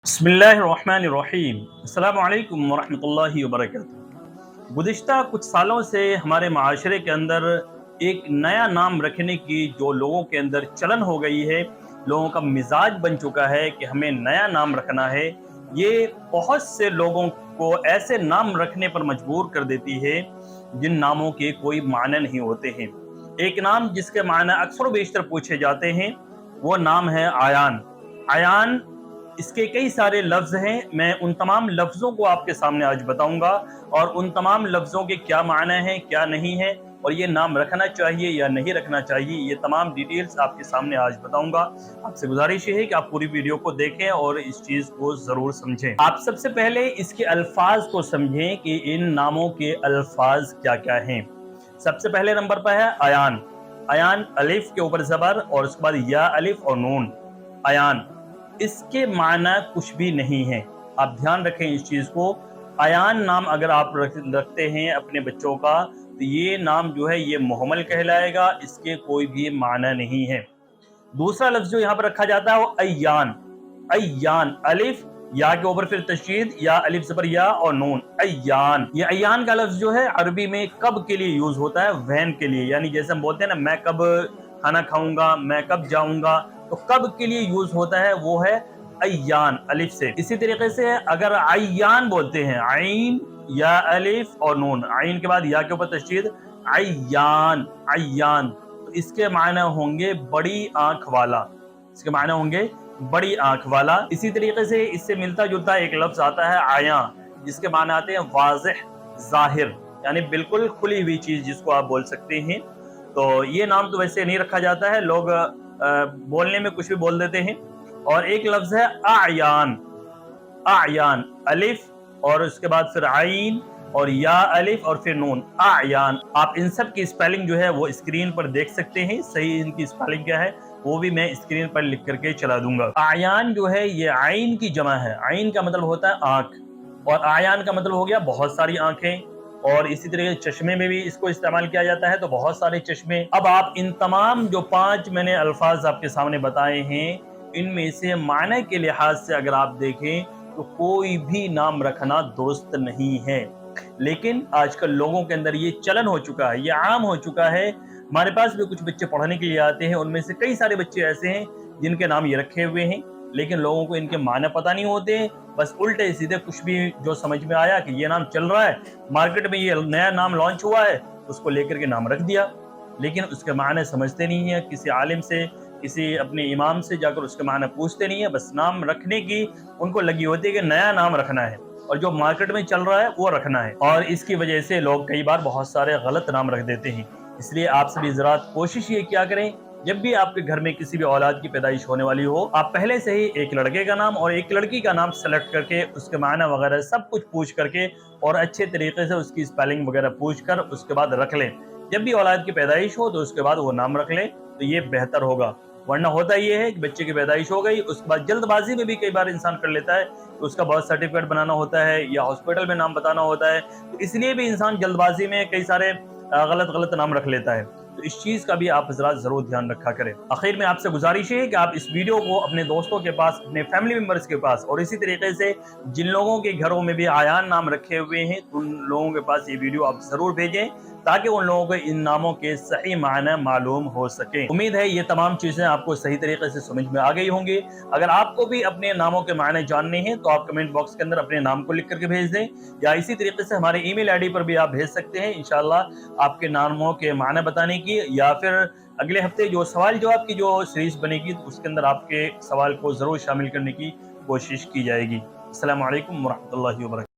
बिस्मिल्लाहिर्रहमानिर्रहीम। अस्सलामु अलैकुम वरहमतुल्लाहि वबरकातुहू। गुज़िश्ता कुछ सालों से हमारे माशरे के अंदर एक नया नाम रखने की जो लोगों के अंदर चलन हो गई है, लोगों का मिजाज बन चुका है कि हमें नया नाम रखना है। ये बहुत से लोगों को ऐसे नाम रखने पर मजबूर कर देती है जिन नामों के कोई माने नहीं होते हैं। एक नाम जिसके माने अक्सर व बेशतर पूछे जाते हैं वो नाम है आयान। आयान इसके कई सारे लफ्ज़ हैं। मैं उन तमाम लफ्ज़ों को आपके सामने आज बताऊंगा और उन तमाम लफ्ज़ों के क्या माने हैं, क्या नहीं है, और ये नाम रखना चाहिए या नहीं रखना चाहिए, ये तमाम डिटेल्स आपके सामने आज बताऊंगा। आपसे गुजारिश है कि आप पूरी वीडियो को देखें और इस चीज़ को ज़रूर समझें। आप सबसे पहले इसके अल्फाज को समझें कि इन नामों के अल्फाज क्या क्या हैं। सबसे पहले नंबर पर है आयान। आयान अलिफ के ऊपर ज़बर और उसके बाद या अलिफ और नून। आयान इसके माना कुछ भी नहीं है। आप ध्यान रखें इस चीज को। आयान नाम अगर आप रखते हैं अपने बच्चों का तो ये नाम जो है ये मुहम्मल कहलाएगा, इसके कोई भी माना नहीं है। दूसरा लफ्ज जो यहाँ पर रखा जाता है वो अय्यान। अय्यान अलिफ या के ऊपर फिर तशदीद या अलिफ ज़बर या और नून। अय्यान, ये अय्यान का लफ्ज जो है अरबी में कब के लिए यूज होता है, वहन के लिए। यानी जैसे हम बोलते हैं ना मैं कब खाना खाऊंगा, मैं कब जाऊंगा, तो कब के लिए यूज होता है वो है अय्यान अलिफ से। इसी तरीके से अगर अय्यान बोलते हैं, आइन या अलिफ और नून, आइन के बाद या के ऊपर तशदीद, अय्यान अय्यान, तो इसके माने होंगे बड़ी आंख वाला। इसके माने होंगे बड़ी आंख वाला। इसी तरीके से इससे मिलता जुलता एक लफ्ज आता है आया, जिसके माने आते हैं वाज़ेह, जाहिर, यानी बिल्कुल खुली हुई चीज जिसको आप बोल सकते हैं। तो ये नाम तो वैसे नहीं रखा जाता है, लोग बोलने में कुछ भी बोल देते हैं। और एक लफ्ज है आयान। आयान अलिफ और उसके बाद फिर आइन और या अलिफ और फिर नून, आयान। आप इन सब की स्पेलिंग जो है वो स्क्रीन पर देख सकते हैं। सही इनकी स्पेलिंग क्या है वो भी मैं स्क्रीन पर लिख करके चला दूंगा। आयान जो है ये आइन की जमा है। आइन का मतलब होता है आंख और आयान का मतलब हो गया बहुत सारी आंखें। और इसी तरह चश्मे में भी इसको इस्तेमाल किया जाता है, तो बहुत सारे चश्मे। अब आप इन तमाम जो 5 मैंने अल्फाज आपके सामने बताए हैं, इनमें से माने के लिहाज से अगर आप देखें तो कोई भी नाम रखना दुरुस्त नहीं है। लेकिन आजकल लोगों के अंदर ये चलन हो चुका है, ये आम हो चुका है। हमारे पास भी कुछ बच्चे पढ़ने के लिए आते हैं, उनमें से कई सारे बच्चे ऐसे हैं जिनके नाम ये रखे हुए हैं, लेकिन लोगों को इनके माने पता नहीं होते। बस उल्टे सीधे कुछ भी जो समझ में आया कि ये नाम चल रहा है, मार्केट में ये नया नाम लॉन्च हुआ है, उसको लेकर के नाम रख दिया, लेकिन उसके माने समझते नहीं है। किसी आलिम से, किसी अपने इमाम से जाकर उसके माने पूछते नहीं है। बस नाम रखने की उनको लगी होती है कि नया नाम रखना है और जो मार्केट में चल रहा है वो रखना है। और इसकी वजह से लोग कई बार बहुत सारे गलत नाम रख देते हैं। इसलिए आप सभी जरा कोशिश ये क्या करें, जब भी आपके घर में किसी भी औलाद की पैदाइश होने वाली हो, आप पहले से ही एक लड़के का नाम और एक लड़की का नाम सेलेक्ट करके उसके माना वगैरह सब कुछ पूछ करके और अच्छे तरीके से उसकी स्पेलिंग वगैरह पूछ कर उसके बाद रख लें। जब भी औलाद की पैदाइश हो तो उसके बाद वो नाम रख लें, तो ये बेहतर होगा। वरना होता ये है कि बच्चे की पैदाइश हो गई, उसके बाद जल्दबाजी में भी कई बार इंसान कर लेता है कि उसका बर्थ सर्टिफिकेट बनाना होता है या हॉस्पिटल में नाम बताना होता है, तो इसलिए भी इंसान जल्दबाजी में कई सारे गलत नाम रख लेता है। तो इस चीज का भी आप हजरात जरूर ध्यान रखा करें। आखिर में आपसे गुजारिश है कि आप इस वीडियो को अपने दोस्तों के पास, अपने फैमिली मेंबर्स के पास और इसी तरीके से जिन लोगों के घरों में भी आयान नाम रखे हुए हैं उन लोगों के पास ये वीडियो आप जरूर भेजें, ताकि उन लोगों को इन नामों के सही मायने मालूम हो सके। उम्मीद है ये तमाम चीजें आपको सही तरीके से समझ में आ गई होंगी। अगर आपको भी अपने नामों के मायने जानने हैं तो आप कमेंट बॉक्स के अंदर अपने नाम को लिख करके भेज दें, या इसी तरीके से हमारे ईमेल आईडी पर भी आप भेज सकते हैं इंशाल्लाह आपके नामों के मायने बताने की, या फिर अगले हफ्ते जो सवाल जवाब की जो सीरीज बनेगी तो उसके अंदर आपके सवाल को जरूर शामिल करने की कोशिश की जाएगी। अस्सलामु अलैकुम वरहमतुल्लाहि वबरकातुहू।